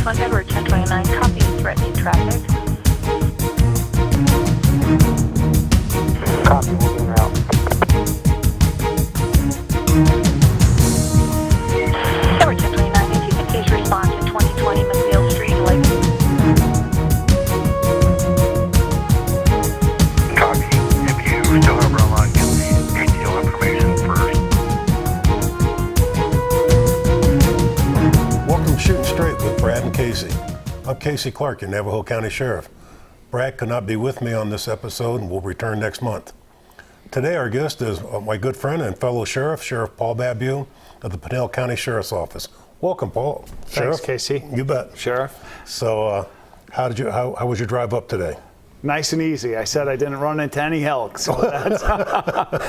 1 Edward 1029, copy, threatening traffic. Copy, moving route. Edward 1029, if you could please respond to 2020 McNeil Street, Lake. Copy. If you still have run on, give the ATO information first. Welcome to Shooting Straight with Brad and Casey. I'm Casey Clark, your Navajo County Sheriff. Brad could not be with me on this episode and will return next month. Today our guest is my good friend and fellow sheriff, Sheriff Paul Babu of the Pinal County Sheriff's Office. Welcome, Paul. Thanks, Sheriff. Casey. You bet. Sheriff. So how was your drive up today? Nice and easy. I said I didn't run into any elk, so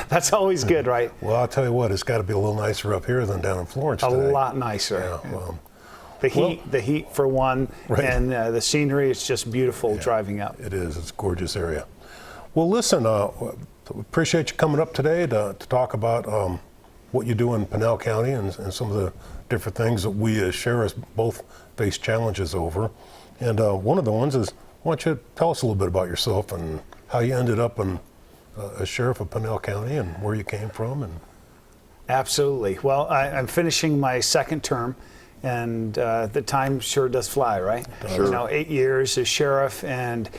that's always good, right? Well, I'll tell you what, it's got to be a little nicer up here than down in Florence A today. lot nicer. Yeah, well, The heat for one, right. and the scenery, it's just beautiful driving up. it is. It's a gorgeous area. Well, listen, appreciate you coming up today to talk about what you do in Pinal County and some of the different things that we as sheriffs both face challenges over. And one of the ones is, why don't you tell us a little bit about yourself and how you ended up as sheriff of Pinal County and where you came from? And Absolutely. Well, I'm finishing my second term, and the time sure does fly, right? Sure. You know, 8 years as sheriff, and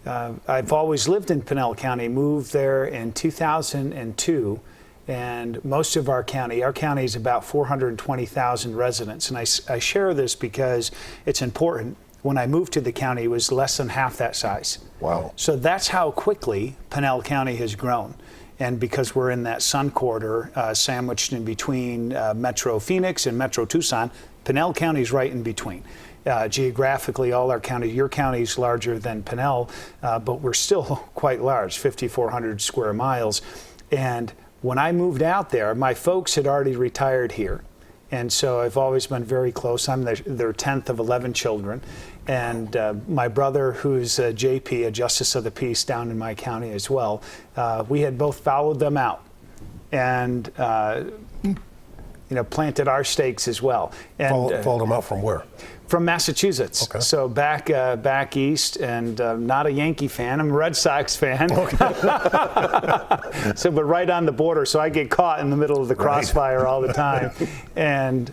I've always lived in Pinal County, moved there in 2002, and most of our county is about 420,000 residents, and I share this because it's important. When I moved to the county, it was less than half that size. wow. So that's how quickly Pinal County has grown. And because we're in that sun corridor, sandwiched in between Metro Phoenix and Metro Tucson, Pinal County is right in between. Geographically, all our counties, your county is larger than Pinal, but we're still quite large, 5,400 square miles. And when I moved out there, my folks had already retired here. And so I've always been very close. I'm their 10th of 11 children. And my brother, who's a JP, a Justice of the Peace down in my county as well, we had both followed them out and planted our stakes as well. And Followed them out from where? from Massachusetts. Okay. So back east, and not a Yankee fan. I'm a Red Sox fan. So, but right on the border. So I get caught in the middle of the crossfire all the time. And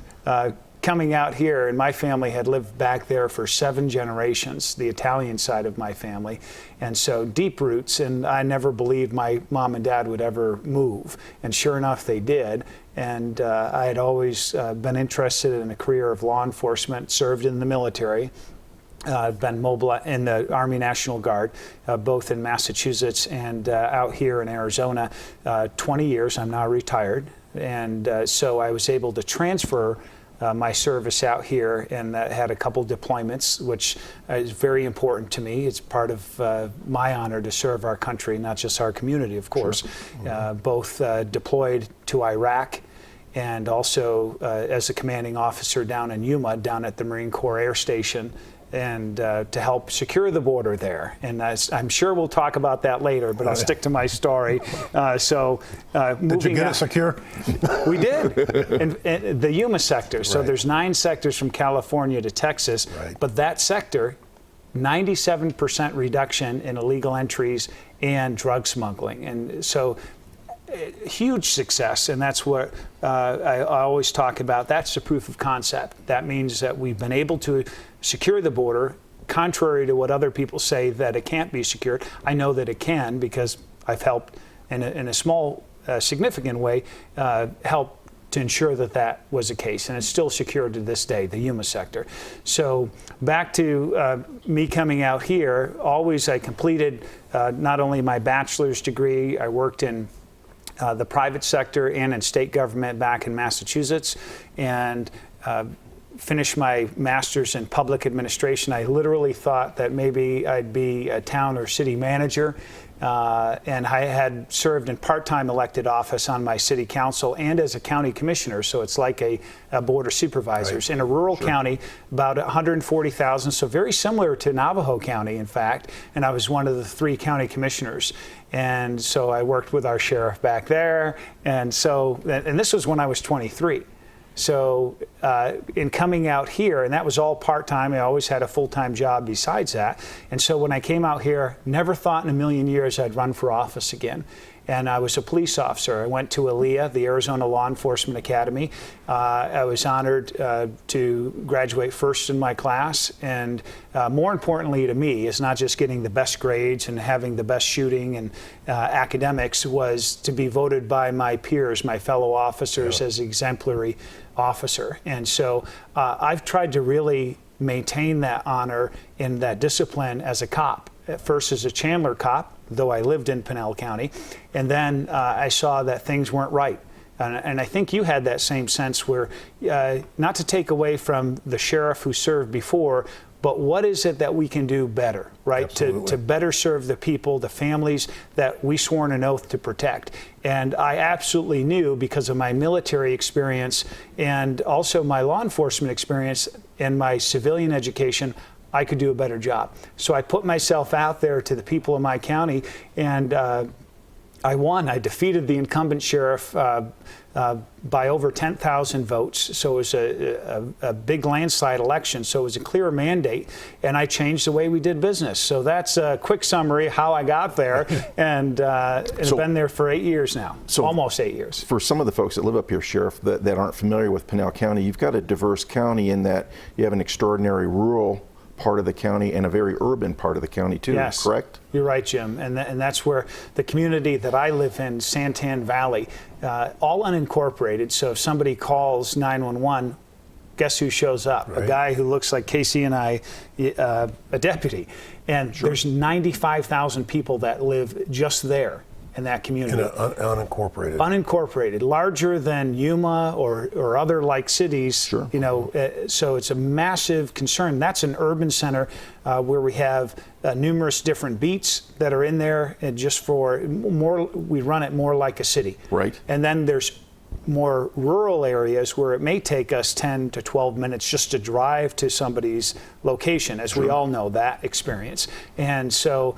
coming out here, and my family had lived back there for 7 generations, the Italian side of my family. And so deep roots, and I never believed my mom and dad would ever move. And sure enough, they did. And I had always been interested in a career of law enforcement, served in the military. I've been mobile in the Army National Guard, both in Massachusetts and out here in Arizona, 20 years. I'm now retired. And so I was able to transfer my service out here, and had a couple deployments, which is very important to me. It's part of my honor to serve our country, not just our community, of course. Sure. Both deployed to Iraq, and also as a commanding officer down in Yuma, down at the Marine Corps Air Station, and to help secure the border there. And I'm sure we'll talk about that later, but I'll stick to my story. Did you get it secure? We did, in the Yuma sector. So there's 9 sectors from California to Texas, but that sector, 97% reduction in illegal entries and drug smuggling. And so huge success, and that's what I always talk about. That's the proof of concept. That means that we've been able to secure the border, contrary to what other people say that it can't be secured. I know that it can, because I've helped in a small, significant way, help to ensure that that was the case, and it's still secured to this day, the Yuma sector. So back to me coming out here, always I completed not only my bachelor's degree, I worked in the private sector and in state government back in Massachusetts, and finished my master's in public administration. I literally thought that maybe I'd be a town or city manager, and I had served in part-time elected office on my city council and as a county commissioner, so it's like a board of supervisors. In a rural county, about 140,000, so very similar to Navajo County, in fact, and I was one of the 3 county commissioners. And so I worked with our sheriff back there, and this was when I was 23. So in coming out here, and that was all part-time, I always had a full-time job besides that. And so when I came out here, never thought in a million years I'd run for office again. And I was a police officer. I went to ALEA, the Arizona Law Enforcement Academy. I was honored to graduate first in my class. And more importantly to me is not just getting the best grades and having the best shooting and academics, was to be voted by my peers, my fellow officers, as exemplary officer. And so I've tried to really maintain that honor and that discipline as a cop. At first as a Chandler cop, though I lived in Pinal County, and then I saw that things weren't right. And I think you had that same sense where, not to take away from the sheriff who served before, but what is it that we can do better, right? To better serve the people, the families that we sworn an oath to protect. And I absolutely knew, because of my military experience and also my law enforcement experience and my civilian education, I could do a better job. So I put myself out there to the people of my county, and I won. I defeated the incumbent sheriff by over 10,000 votes. So it was a big landslide election. So it was a clear mandate, and I changed the way we did business. So that's a quick summary of how I got there, and I've been there for 8 years now, almost 8 years. For some of the folks that live up here, Sheriff, that aren't familiar with Pinal County, you've got a diverse county in that you have an extraordinary rural part of the county and a very urban part of the county too, yes, correct? You're right, Jim. And that's where the community that I live in, Santan Valley, all unincorporated. So if somebody calls 911, guess who shows up? Right. A guy who looks like Casey and I, a deputy. And there's 95,000 people that live just there in that community. Unincorporated. Unincorporated, larger than Yuma or other like cities. You know, so it's a massive concern. That's an urban center where we have numerous different beats that are in there, and just for more, we run it more like a city. Right. And then there's more rural areas where it may take us 10 to 12 minutes just to drive to somebody's location, as we all know that experience. And so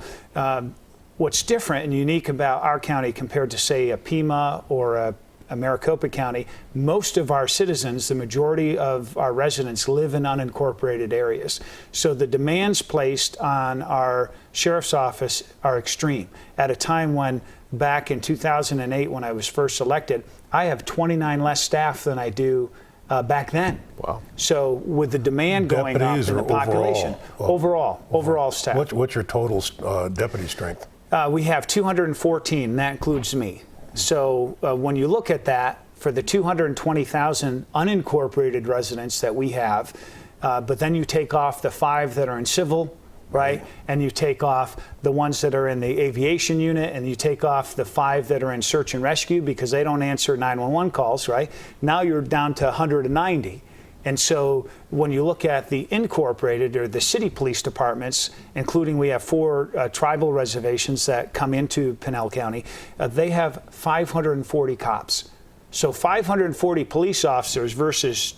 what's different and unique about our county compared to, say, a Pima or a Maricopa County, most of our citizens, the majority of our residents, live in unincorporated areas. So the demands placed on our sheriff's office are extreme. At a time when, back in 2008, when I was first elected, I have 29 less staff than I do back then. Wow. So with the demand going up in the population, overall staff. What's your total deputy strength? We have 214, and that includes me. So when you look at that, for the 220,000 unincorporated residents that we have, but then you take off the 5 that are in civil, right? And you take off the ones that are in the aviation unit, and you take off the 5 that are in search and rescue because they don't answer 911 calls, right? Now you're down to 190. And so when you look at the incorporated or the city police departments, including we have 4 tribal reservations that come into Pinal County, they have 540 cops. So 540 police officers versus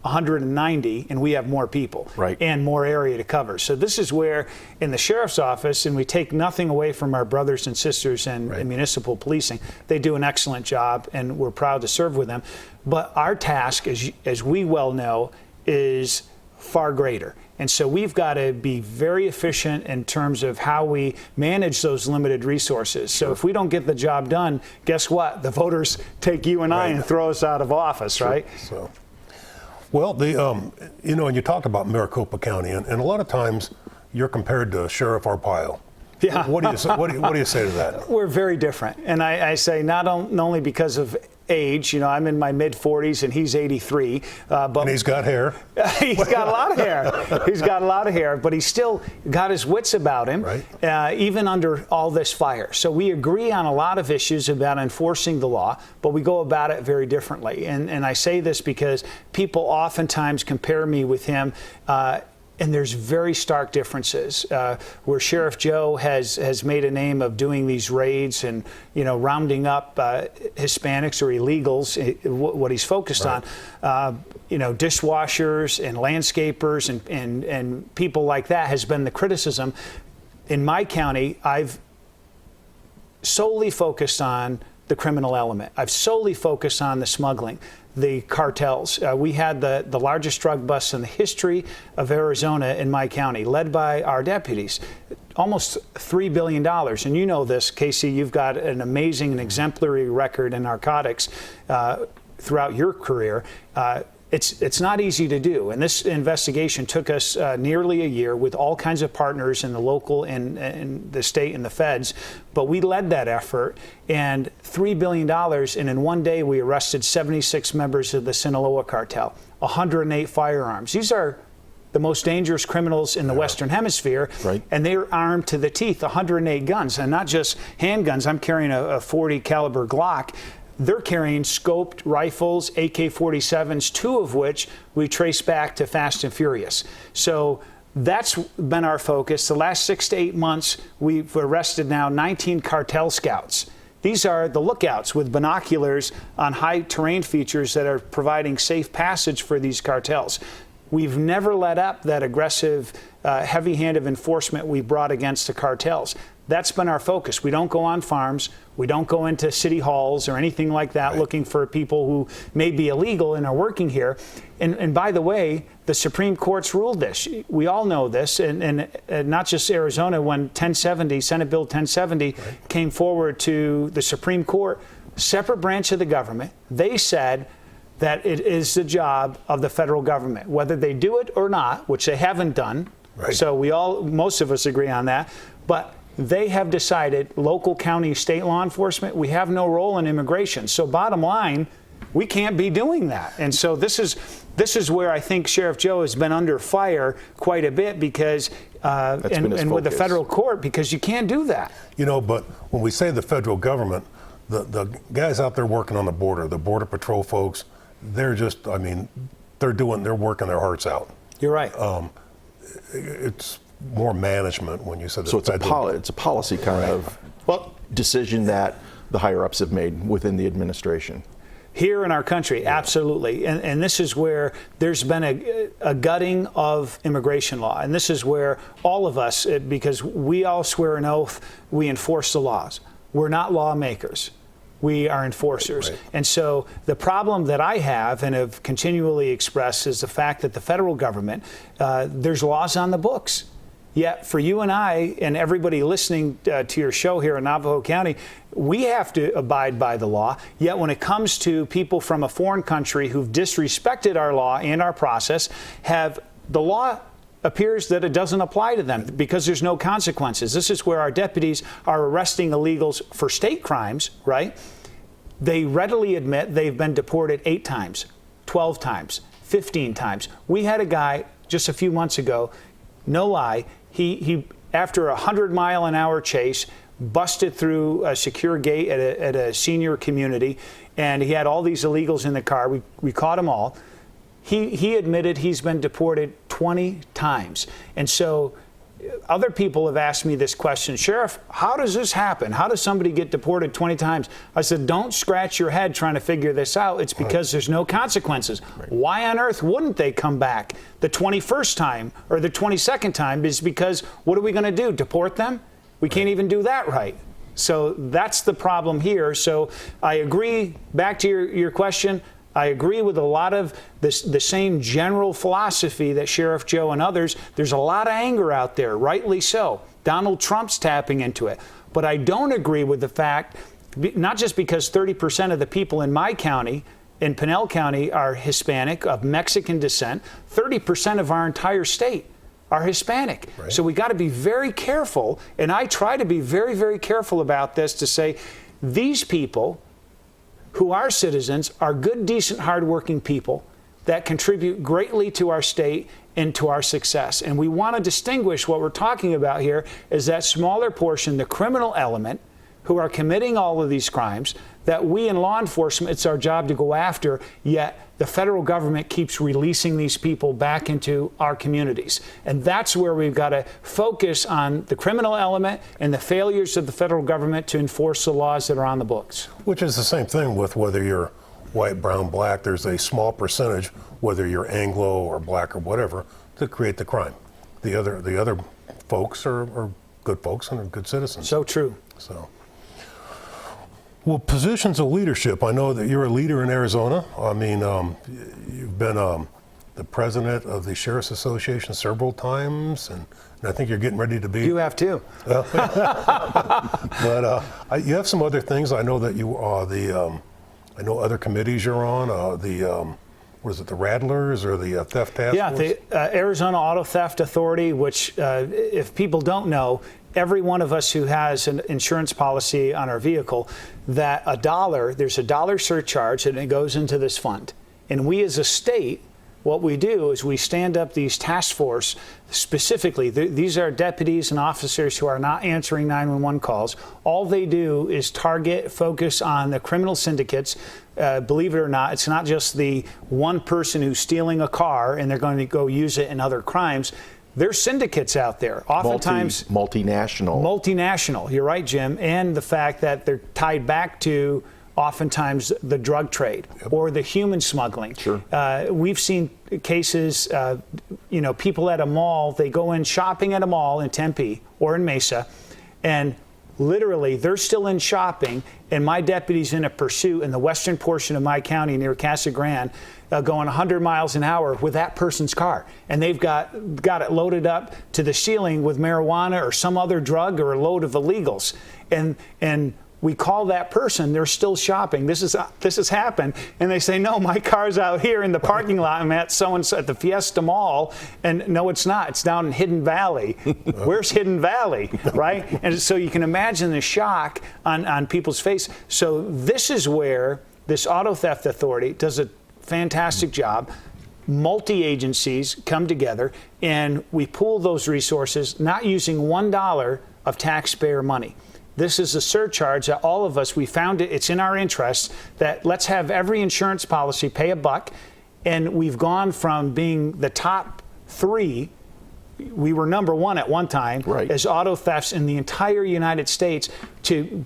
190, and we have more people and more area to cover. So this is where in the sheriff's office, and we take nothing away from our brothers and sisters in municipal policing, they do an excellent job and we're proud to serve with them. But our task, as we well know, is far greater. And so we've got to be very efficient in terms of how we manage those limited resources. So if we don't get the job done, guess what? The voters take you and I and throw us out of office, right? So. Well, you know, and you talked about Maricopa County, and a lot of times you're compared to Sheriff Arpaio. Yeah. What do you say to that? We're very different, and I say not only because of age. You know, I'm in my mid-40s and he's 83. But and he's got hair. He's got a lot of hair. He's got a lot of hair, but he's still got his wits about him, even under all this fire. So we agree on a lot of issues about enforcing the law, but we go about it very differently. And I say this because people oftentimes compare me with him. And there's very stark differences where Sheriff Joe has made a name of doing these raids and, you know, rounding up Hispanics or illegals, what he's focused on, you know, dishwashers and landscapers and people like that has been the criticism. In my county, I've solely focused on the criminal element. I've solely focused on the smuggling. the cartels. We had the largest drug bust in the history of Arizona in my county, led by our deputies. Almost $3 billion. And you know this, Casey, you've got an amazing and exemplary record in narcotics throughout your career. It's not easy to do. And this investigation took us nearly a year with all kinds of partners in the local and the state and the feds. But we led that effort, and $3 billion. And in one day, we arrested 76 members of the Sinaloa cartel, 108 firearms. These are the most dangerous criminals in the Western Hemisphere, right. And they're armed to the teeth, 108 guns, and not just handguns. I'm carrying a 40 caliber Glock. They're carrying scoped rifles, AK-47s, 2 of which we trace back to Fast and Furious. So that's been our focus. The last 6 to 8 months, we've arrested now 19 cartel scouts. These are the lookouts with binoculars on high terrain features that are providing safe passage for these cartels. We've never let up that aggressive, heavy hand of enforcement we brought against the cartels. That's been our focus. We don't go on farms. We don't go into city halls or anything like that looking for people who may be illegal and are working here. And by the way, the Supreme Court's ruled this. We all know this, and not just Arizona. When 1070, Senate Bill 1070 came forward to the Supreme Court, separate branch of the government, they said that it is the job of the federal government, whether they do it or not, which they haven't done. So most of us agree on that. But they have decided, local, county, state law enforcement, we have no role in immigration. So bottom line, we can't be doing that. And so this is where I think Sheriff Joe has been under fire quite a bit because, and with the federal court, because you can't do that. You know, but when we say the federal government, the guys out there working on the Border Patrol folks, they're just, I mean, they're working their hearts out. You're right. It's more management when you said so it's a policy kind of decision that the higher ups have made within the administration. Here in our country, absolutely. And this is where there's been a gutting of immigration law. And this is where all of us, because we all swear an oath, we enforce the laws. We're not lawmakers. We are enforcers. And so the problem that I have and have continually expressed is the fact that the federal government, there's laws on the books. Yet for you and I and everybody listening to your show here in Navajo County, we have to abide by the law. Yet when it comes to people from a foreign country who've disrespected our law and our process, the law appears that it doesn't apply to them because there's no consequences. This is where our deputies are arresting illegals for state crimes, right? They readily admit they've been deported 8 times, 12 times, 15 times. We had a guy just a few months ago, no lie, he after a 100-mile-an-hour chase, busted through a secure gate at a senior community, and he had all these illegals in the car. We caught them all. He admitted he's been deported 20 times. And so other people have asked me this question, Sheriff, how does this happen? How does somebody get deported 20 times? I said, don't scratch your head trying to figure this out. It's because there's no consequences. Why on earth wouldn't they come back the 21st time or the 22nd time? Is because what are we going to do? Deport them? We can't even do that right. So that's the problem here. So I agree, back to your question, I agree with a lot of the same general philosophy that Sheriff Joe and others. There's a lot of anger out there, rightly so. Donald Trump's tapping into it. But I don't agree with the fact, not just because 30% of the people in my county, in Pinal County, are Hispanic, of Mexican descent, 30% of our entire state are Hispanic. So we got to be very careful, and I try to be very, very careful about this to say these people who are citizens are good, decent, hardworking people that contribute greatly to our state and to our success. And we want to distinguish what we're talking about here is that smaller portion, the criminal element, who are committing all of these crimes, that we in law enforcement, it's our job to go after, yet the federal government keeps releasing these people back into our communities. And that's where we've got to focus on the criminal element and the failures of the federal government to enforce the laws that are on the books. Which is the same thing with whether you're white, brown, black. There's a small percentage, whether you're Anglo or black or whatever, to create the crime. The other folks are good folks and are good citizens. So true. So, Well, positions of leadership. I know that you're a leader in Arizona. I mean, you've been the president of the Sheriff's Association several times, and I think you're getting ready to be. You have too. But you have some other things. I know that you are I know other committees you're on. What is it, the Rattlers or the Theft Task Force? Yeah, the Arizona Auto Theft Authority, which, if people don't know, every one of us who has an insurance policy on our vehicle, that there's a dollar surcharge and it goes into this fund. And we as a state, what we do is we stand up these task force specifically. These are deputies and officers who are not answering 911 calls. All they do is focus on the criminal syndicates. Believe it or not, it's not just the one person who's stealing a car and they're going to go use it in other crimes. There's syndicates out there, oftentimes multinational. Multinational, you're right, Jim, and the fact that they're tied back to oftentimes the drug trade or the human smuggling. Sure. We've seen cases, people at a mall, they go in shopping at a mall in Tempe or in Mesa, and literally they're still in shopping, and my deputy's in a pursuit in the western portion of my county near Casa Grande, going 100 miles an hour with that person's car, and they've got it loaded up to the ceiling with marijuana or some other drug or a load of illegals, and we call that person, they're still shopping. This has happened, and they say, no, my car's out here in the parking lot. I'm at so-and-so at the Fiesta Mall, and no, it's not. It's down in Hidden Valley. Where's Hidden Valley, right? And so you can imagine the shock on people's face. So this is where this Auto Theft Authority does a fantastic job. Multi-agencies come together, and we pool those resources, not using $1 of taxpayer money. This is a surcharge that all of us, we found it's in our interest that let's have every insurance policy pay $1. And we've gone from being the top 3, we were number 1 at one time, right, as auto thefts in the entire United States, to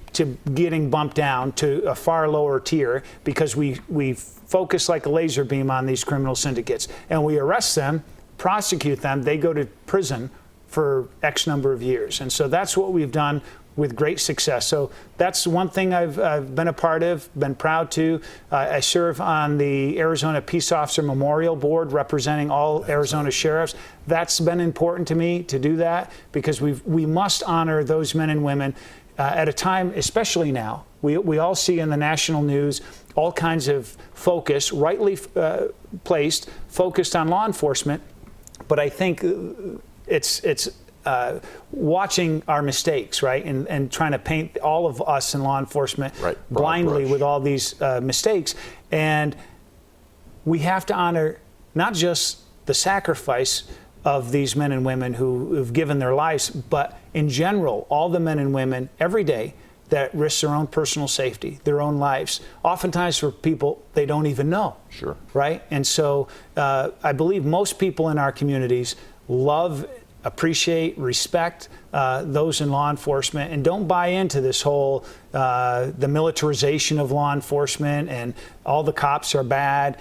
getting bumped down to a far lower tier because we focus like a laser beam on these criminal syndicates. And we arrest them, prosecute them, they go to prison for X number of years. And so that's what we've done with great success. So that's one thing I've been a part of, been proud to. I serve on the Arizona Peace Officer Memorial Board representing all Arizona sheriffs. That's been important to me to do that because we must honor those men and women at a time, especially now. We all see in the national news all kinds of focus, rightly placed, focused on law enforcement, but I think it's watching our mistakes, right, and trying to paint all of us in law enforcement blindly with all these mistakes. And we have to honor not just the sacrifice of these men and women who've given their lives, but in general, all the men and women every day that risk their own personal safety, their own lives, oftentimes for people they don't even know. Sure. Right? And so I believe most people in our communities love, appreciate, respect those in law enforcement, and don't buy into this whole the militarization of law enforcement and all the cops are bad.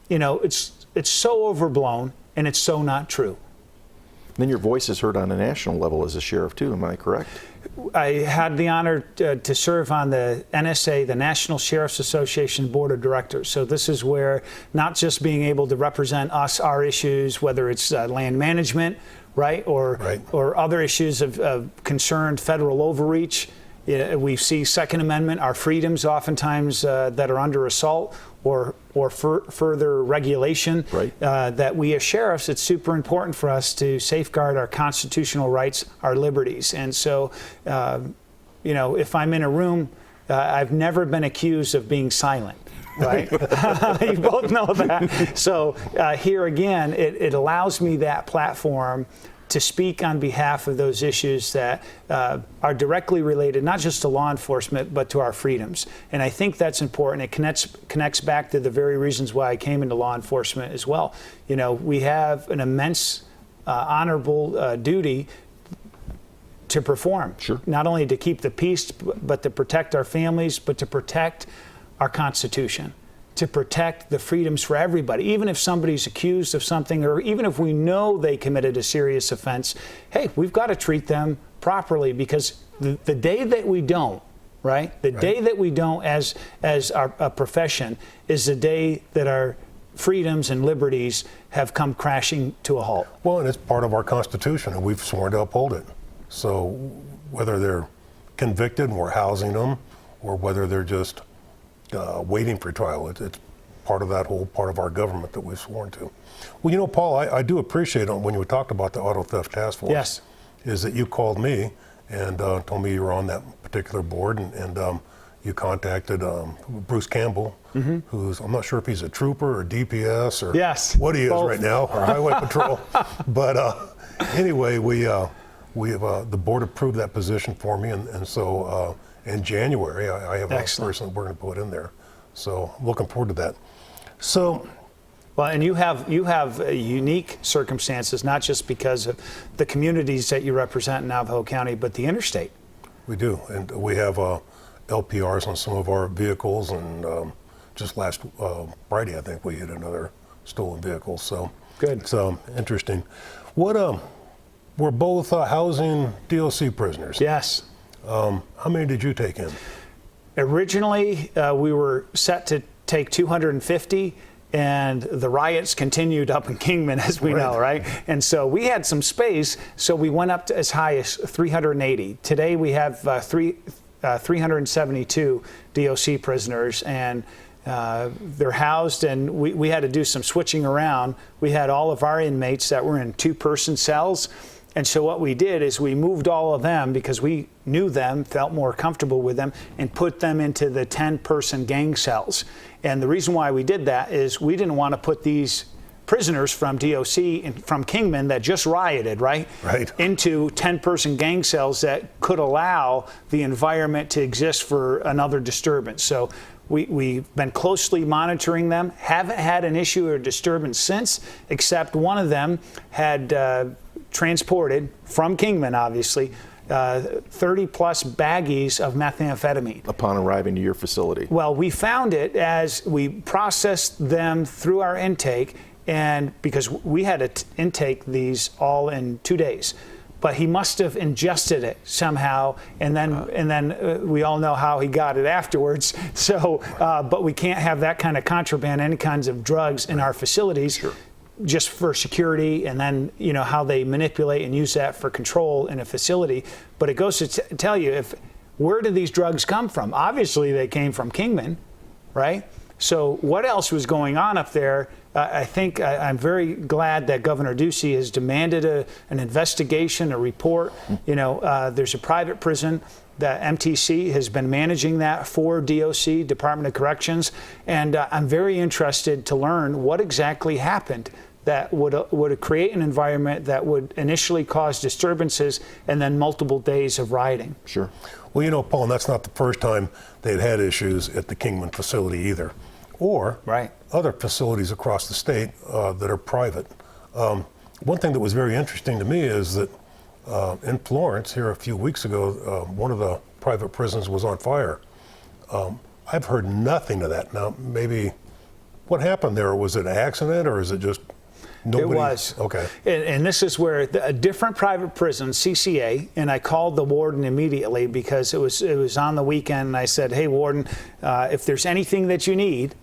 It's so overblown and it's so not true. Then your voice is heard on a national level as a sheriff too, am I correct? I had the honor to serve on the NSA, the National Sheriff's Association Board of Directors. So this is where not just being able to represent us, our issues, whether it's land management, right, or other issues of concerned federal overreach. We see Second Amendment, our freedoms oftentimes that are under assault, or further regulation, that we as sheriffs, it's super important for us to safeguard our constitutional rights, our liberties. And so, if I'm in a room, I've never been accused of being silent. Right? You both know that. So here again, it allows me that platform to speak on behalf of those issues that are directly related, not just to law enforcement, but to our freedoms. And I think that's important. It connects back to the very reasons why I came into law enforcement as well. We have an immense, honorable duty to perform. Sure. Not only to keep the peace, but to protect our families, but to protect our Constitution, to protect the freedoms for everybody. Even if somebody's accused of something, or even if we know they committed a serious offense, hey, we've got to treat them properly, because the day that we don't, right? The day that we don't, as a profession, is the day that our freedoms and liberties have come crashing to a halt. Well, and it's part of our Constitution, and we've sworn to uphold it. So whether they're convicted and we're housing them, or whether they're just waiting for trial, it's part of that whole part of our government that we've sworn to. Well, you know, Paul, I do appreciate when you talked about the auto theft task force. Yes. Is that you called me and told me you were on that particular board, and you contacted Bruce Campbell, who's, I'm not sure if he's a trooper or DPS or what he is right now, or Highway Patrol. But anyway, the board approved that position for me, and so in January I have a person that we're going to put in there. So I'm looking forward to that. So. Well, and you have unique circumstances, not just because of the communities that you represent in Navajo County, but the interstate. We do, and we have LPRs on some of our vehicles, and just last Friday, I think we hit another stolen vehicle. So good. It's interesting. What we're both housing DOC prisoners. Yes. How many did you take in? Originally, we were set to take 250. And the riots continued up in Kingman, as we know, right? And so we had some space, so we went up to as high as 380. Today we have 372 DOC prisoners, and they're housed, and we had to do some switching around. We had all of our inmates that were in two-person cells, and so what we did is we moved all of them, because we knew them, felt more comfortable with them, and put them into the 10-person gang cells. And the reason why we did that is we didn't want to put these prisoners from DOC and from Kingman that just rioted, right? Into 10-person gang cells that could allow the environment to exist for another disturbance. So we've been closely monitoring them, haven't had an issue or disturbance since, except one of them had transported from Kingman, obviously, 30-plus baggies of methamphetamine. Upon arriving to your facility? Well, we found it as we processed them through our intake, and because we had to intake these all in 2 days. But he must have ingested it somehow, and then we all know how he got it afterwards. So, but we can't have that kind of contraband, any kinds of drugs in our facilities. Just for security, and then how they manipulate and use that for control in a facility. But it goes to tell you, where did these drugs come from? Obviously they came from Kingman, right? So what else was going on up there? I think I'm very glad that Governor Ducey has demanded an investigation, a report. There's a private prison. The MTC has been managing that for DOC, Department of Corrections, and I'm very interested to learn what exactly happened that would create an environment that would initially cause disturbances and then multiple days of rioting. Sure. Well, Paul, and that's not the first time they'd had issues at the Kingman facility either, or other facilities across the state that are private. One thing that was very interesting to me is that in Florence here a few weeks ago, one of the private prisons was on fire. I've heard nothing of that. Now, maybe what happened there? Was it an accident, or is it just nobody? It was. Okay. And this is where a different private prison, CCA, and I called the warden immediately because it was on the weekend, and I said, hey, warden, if there's anything that you need,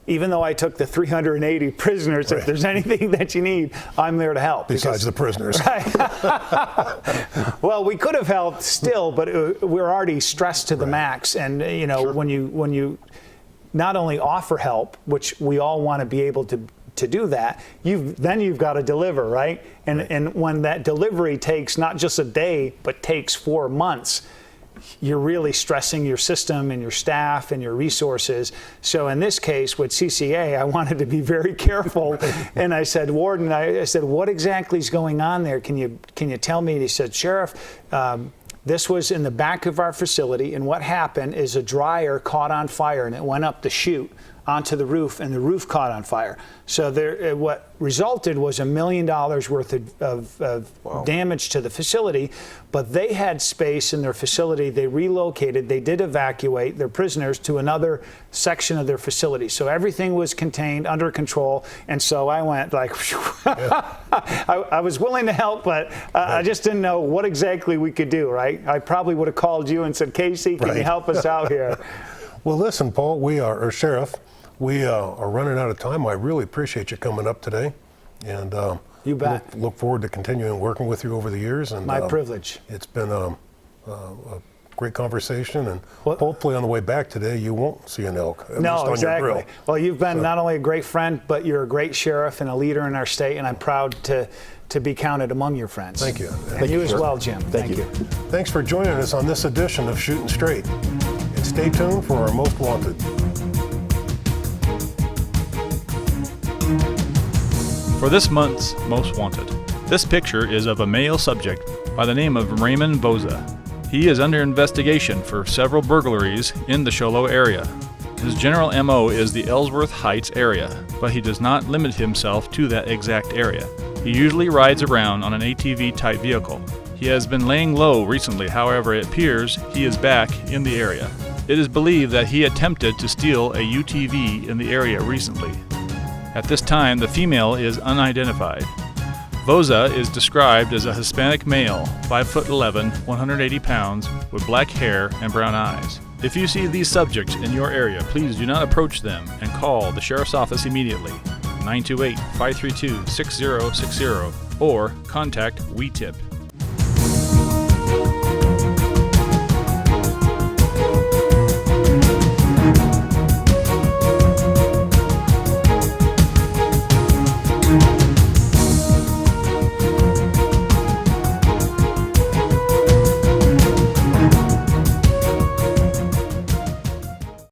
even though I took the 380 prisoners, if there's anything that you need, I'm there to help. Besides the prisoners. Well, we could have helped still, but we're already stressed to the max. And when you not only offer help, which we all want to be able to do that, you've got to deliver, right? And when that delivery takes not just a day, but takes 4 months, you're really stressing your system and your staff and your resources. So in this case with CCA, I wanted to be very careful. And I said, warden, I said, what exactly is going on there? Can you tell me? And he said, Sheriff, this was in the back of our facility, and what happened is a dryer caught on fire and it went up the chute onto the roof, and the roof caught on fire. So what resulted was $1 million worth of damage to the facility, but they had space in their facility. They relocated. They did evacuate their prisoners to another section of their facility. So everything was contained, under control, and so I went like, I was willing to help, but I just didn't know what exactly we could do, right? I probably would have called you and said, Casey, can you help us out here? Well, listen, Paul, or Sheriff, we are running out of time. I really appreciate you coming up today, and you bet. Look forward to continuing working with you over the years. And my privilege. It's been a great conversation, and hopefully on the way back today you won't see an elk. At least on exactly. Your grill. Well, you've been not only a great friend, but you're a great sheriff and a leader in our state, and I'm proud to be counted among your friends. Thank you. And you as well, Jim. Thank you. Thanks for joining us on this edition of Shooting Straight. And stay tuned for our Most Wanted. For this month's Most Wanted, this picture is of a male subject by the name of Raymond Boza. He is under investigation for several burglaries in the Show Low area. His general MO is the Ellsworth Heights area, but he does not limit himself to that exact area. He usually rides around on an ATV-type vehicle. He has been laying low recently, however it appears he is back in the area. It is believed that he attempted to steal a UTV in the area recently. At this time, the female is unidentified. Boza is described as a Hispanic male, 5'11", 180 pounds, with black hair and brown eyes. If you see these subjects in your area, please do not approach them and call the Sheriff's Office immediately, 928-532-6060, or contact WeTip.